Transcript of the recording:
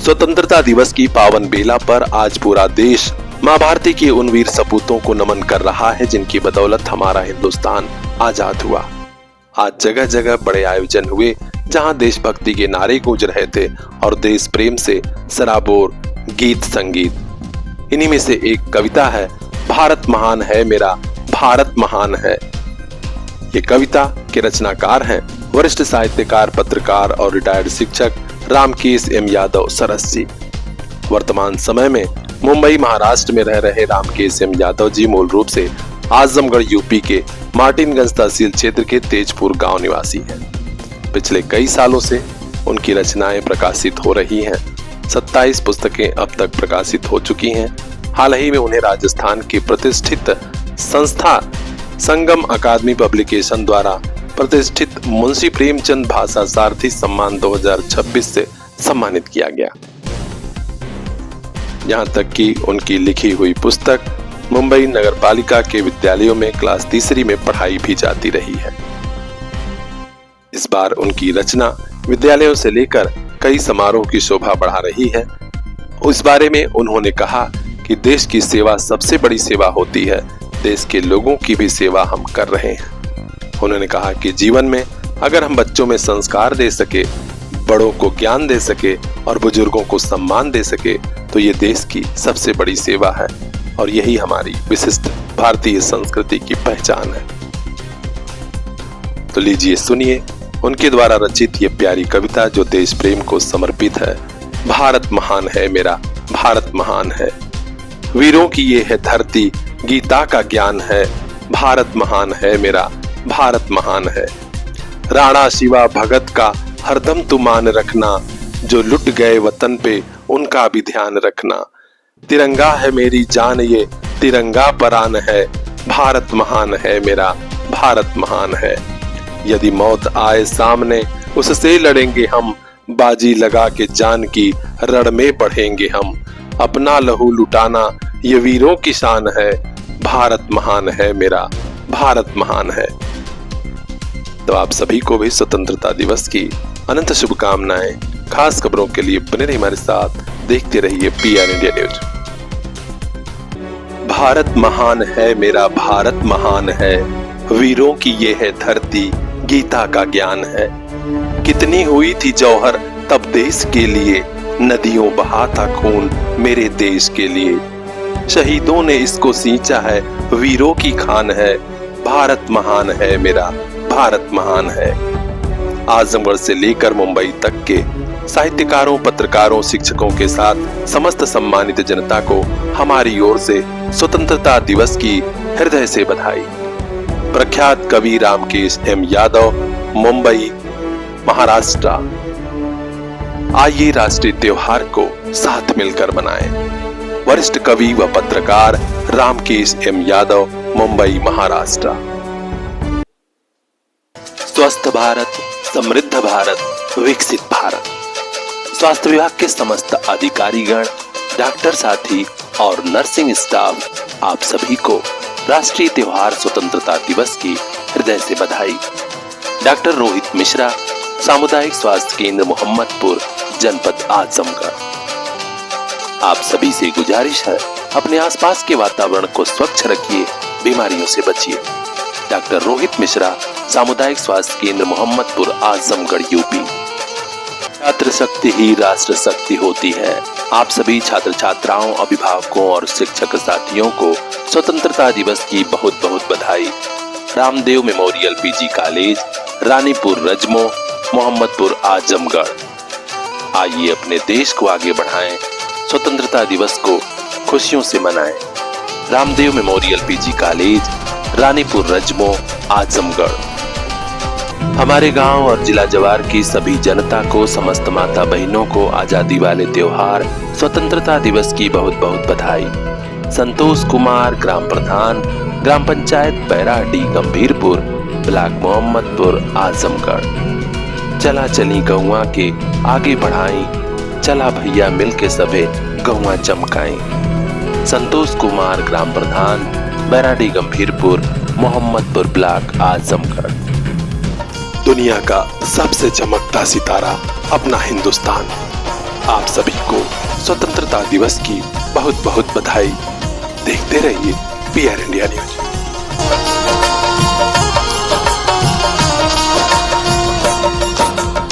स्वतंत्रता दिवस की पावन बेला पर आज पूरा देश मां भारती के उन वीर सपूतों को नमन कर रहा है जिनकी बदौलत हमारा हिंदुस्तान आजाद हुआ। आज जगह जगह बड़े आयोजन हुए जहां देशभक्ति के नारे गूंज रहे थे और देश प्रेम से सराबोर गीत संगीत। इन्हीं में से एक कविता है, भारत महान है मेरा भारत महान है। ये कविता के रचनाकार हैं वरिष्ठ साहित्यकार, पत्रकार और रिटायर्ड शिक्षक रामकेश एम यादव सरस जी। वर्तमान समय में मुंबई महाराष्ट्र में रह रहे रामकेश एम यादव जी मूल रूप से आजमगढ़ यूपी के मार्टिनगंज तहसील क्षेत्र के तेजपुर गांव निवासी हैं। पिछले कई सालों से उनकी रचनाएं प्रकाशित हो रही हैं। 27 पुस्तकें अब तक प्रकाशित हो चुकी हैं। हाल ही में उन्हें राजस्थान की प्रतिष्ठित संस्था संगम अकादमी पब्लिकेशन द्वारा प्रतिष्ठित मुंशी प्रेमचंद भाषा सारथी सम्मान 2026 से सम्मानित किया गया। यहाँ तक कि उनकी लिखी हुई पुस्तक मुंबई नगरपालिका के विद्यालयों में क्लास तीसरी में पढ़ाई भी जाती रही है। इस बार उनकी रचना विद्यालयों से लेकर कई समारोह की शोभा बढ़ा रही है। उस बारे में उन्होंने कहा कि देश की सेवा सबसे बड़ी सेवा होती है, देश के लोगों की भी सेवा हम कर रहे हैं। उन्होंने कहा कि जीवन में अगर हम बच्चों में संस्कार दे सके, बड़ों को ज्ञान दे सके और बुजुर्गों को सम्मान दे सके तो ये देश की सबसे बड़ी सेवा है और यही हमारी विशिष्ट भारतीय संस्कृति की पहचान है। तो लीजिए सुनिए उनके द्वारा रचित ये प्यारी कविता जो देश प्रेम को समर्पित है। भारत महान है मेरा भारत महान है, वीरों की ये है धरती, गीता का ज्ञान है। भारत महान है मेरा भारत महान है, राणा शिवा भगत का हरदम तू मान रखना, जो लुट गए वतन पे उनका भी ध्यान रखना। तिरंगा है मेरी जान ये तिरंगा परान है, भारत महान है मेरा भारत महान है। यदि मौत आए सामने उससे लड़ेंगे हम, बाजी लगा के जान की रण में बढ़ेंगे हम। अपना लहू लुटाना ये वीरों की शान है, भारत महान है मेरा भारत महान है। तो आप सभी को भी स्वतंत्रता दिवस की अनंत शुभकामनाएं। खास खबरों के लिए बने रहिए हमारे साथ, देखते रहिए PR इंडिया न्यूज। भारत महान है मेरा भारत महान है, वीरों की ये है धरती, गीता का ज्ञान है। कितनी हुई थी जौहर तब देश के लिए, नदियों बहा था खून मेरे देश के लिए। शहीदों ने इसको सींचा है, वीरों की खान है। भारत महान है मेरा भारत महान है। आजमगढ़ से लेकर मुंबई तक के साहित्यकारों, पत्रकारों, शिक्षकों के साथ समस्त सम्मानित जनता को हमारी ओर से स्वतंत्रता दिवस की हृदय से बधाई। प्रख्यात कवि रामकेश एम यादव, मुंबई, महाराष्ट्र। आइए राष्ट्रीय त्योहार को साथ मिलकर मनाएं। वरिष्ठ कवि व पत्रकार रामकेश एम यादव, मुंबई, महाराष्ट्र। स्वस्थ भारत, समृद्ध भारत, विकसित भारत। स्वास्थ्य विभाग के समस्त अधिकारीगण, डॉक्टर साथी और नर्सिंग स्टाफ आप सभी को राष्ट्रीय त्योहार स्वतंत्रता दिवस की हृदय से बधाई। डॉक्टर रोहित मिश्रा, सामुदायिक स्वास्थ्य केंद्र मोहम्मदपुर, जनपद आजमगढ़। आप सभी से गुजारिश है, अपने आसपास के वातावरण को स्वच्छ रखिए, बीमारियों से बचिए। डॉक्टर रोहित मिश्रा, सामुदायिक स्वास्थ्य केंद्र मोहम्मदपुर, आजमगढ़, यूपी। छात्र शक्ति ही राष्ट्र शक्ति होती है। आप सभी छात्र छात्राओं, अभिभावकों और शिक्षक साथियों को स्वतंत्रता दिवस की बहुत बहुत बधाई। Ramdev memorial PG college, Ranipur Rajmo, Mohammadpur, Azamgarh. आइए अपने देश को आगे बढ़ाएं, स्वतंत्रता दिवस को खुशियों से मनाएं। Ramdev memorial PG college, Ranipur Rajmo, Azamgarh. हमारे गांव और जिला जवार की सभी जनता को, समस्त माता बहनों को आजादी वाले त्योहार स्वतंत्रता दिवस की बहुत बहुत बधाई। संतोष कुमार, ग्राम प्रधान, ग्राम पंचायत बैराडी, गंभीरपुर, ब्लॉक मोहम्मदपुर, आजमगढ़। चला चली गौवा के आगे बढ़ाई, चला भैया मिल के सबे गौवा चमकाई। संतोष कुमार, ग्राम प्रधान, बैराडी, गंभीरपुर, मोहम्मदपुर ब्लॉक, आजमगढ़। दुनिया का सबसे चमकता सितारा अपना हिंदुस्तान, आप सभी को स्वतंत्रता दिवस की बहुत बहुत बधाई। देखते रहिए पीआर इंडिया न्यूज।